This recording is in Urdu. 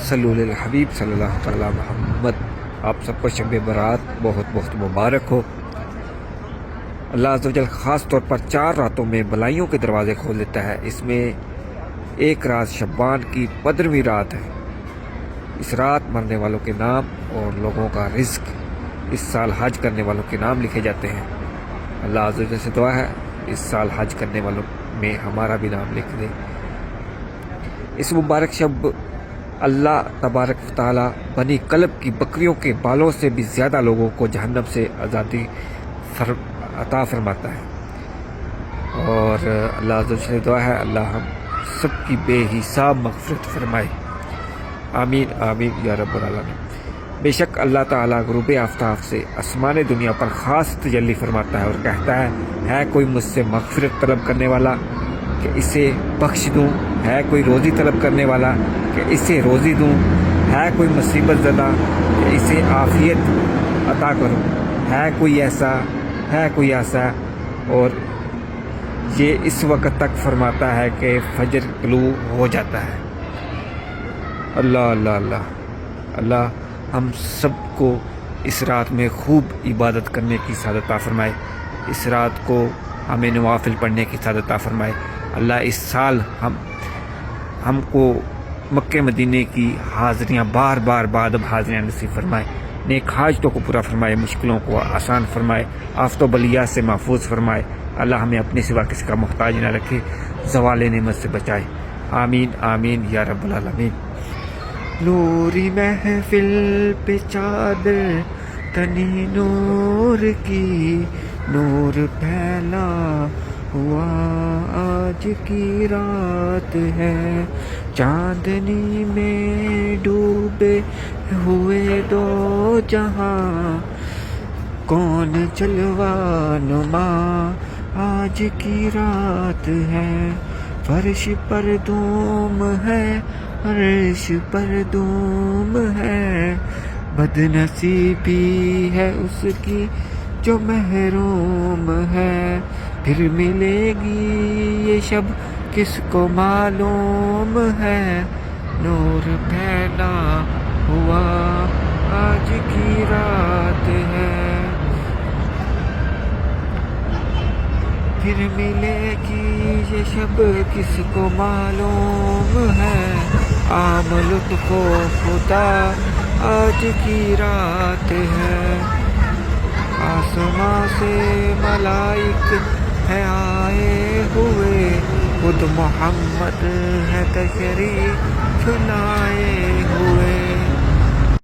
صلو علی الحبیب صلی اللہ تعالی محمد۔ آپ سب کو شب برات بہت بہت مبارک ہو۔ اللہ عز و جل خاص طور پر 4 راتوں میں بلائیوں کے دروازے کھول دیتا ہے۔ اس میں ایک رات شعبان کی 15ویں رات ہے۔ اس رات مرنے والوں کے نام اور لوگوں کا رزق اس سال حج کرنے والوں کے نام لکھے جاتے ہیں۔ اللہ عز و جل سے دعا ہے اس سال حج کرنے والوں میں ہمارا بھی نام لکھ دے۔ اس مبارک شب اللہ تبارک و تعالی بنی کلب کی بکریوں کے بالوں سے بھی زیادہ لوگوں کو جہنم سے آزادی عطا فرماتا ہے، اور اللہ عز و جل سے دعا ہے اللہ ہم سب کی بے حساب مغفرت فرمائے، آمین آمین یا رب العالمین۔ بے شک اللہ تعالیٰ غروب آفتاب سے آسمان دنیا پر خاص تجلی فرماتا ہے اور کہتا ہے کوئی مجھ سے مغفرت طلب کرنے والا کہ اسے بخش دوں، ہے کوئی روزی طلب کرنے والا کہ اسے روزی دوں، ہے کوئی مصیبت زدہ کہ اسے عافیت عطا کروں، ہے کوئی ایسا اور یہ اس وقت تک فرماتا ہے کہ فجر طلوع ہو جاتا ہے۔ اللہ اللہ اللہ اللہ ہم سب کو اس رات میں خوب عبادت کرنے کی سعادت عطا فرمائے، اس رات کو ہمیں نوافل پڑھنے کی سعادت عطا فرمائے۔ اللہ اس سال ہم کو مکہ مدینے کی حاضریاں بار بار حاضریاں نصیب فرمائے، نیک حاجتوں کو پورا فرمائے، مشکلوں کو آسان فرمائے، آفت و بلیات سے محفوظ فرمائے۔ اللہ ہمیں اپنے سوا کسی کا محتاج نہ رکھے، زوال نعمت سے بچائے، آمین آمین یا رب العالمین۔ نوری محفل پہ چادر تنی نور کی، نور پھیلا ہوا آج کی رات ہے، چاندنی میں ڈوبے ہوئے 2 جہاں، کون جلوہ نما آج کی رات ہے، فرش پر دوم ہے عرش پر دوم ہے، بد نصیبی ہے اس کی جو محروم ہے، پھر ملے گی یہ شب کس کو معلوم ہے، نور پھیلا ہوا آج کی رات ہے، پھر ملے گی یہ شب کس کو معلوم ہے، عام لطف و خدا آج کی رات ہے، آسماں سے ملائک ہے آئے ہوئے، خود محمد ہے تشریف لائے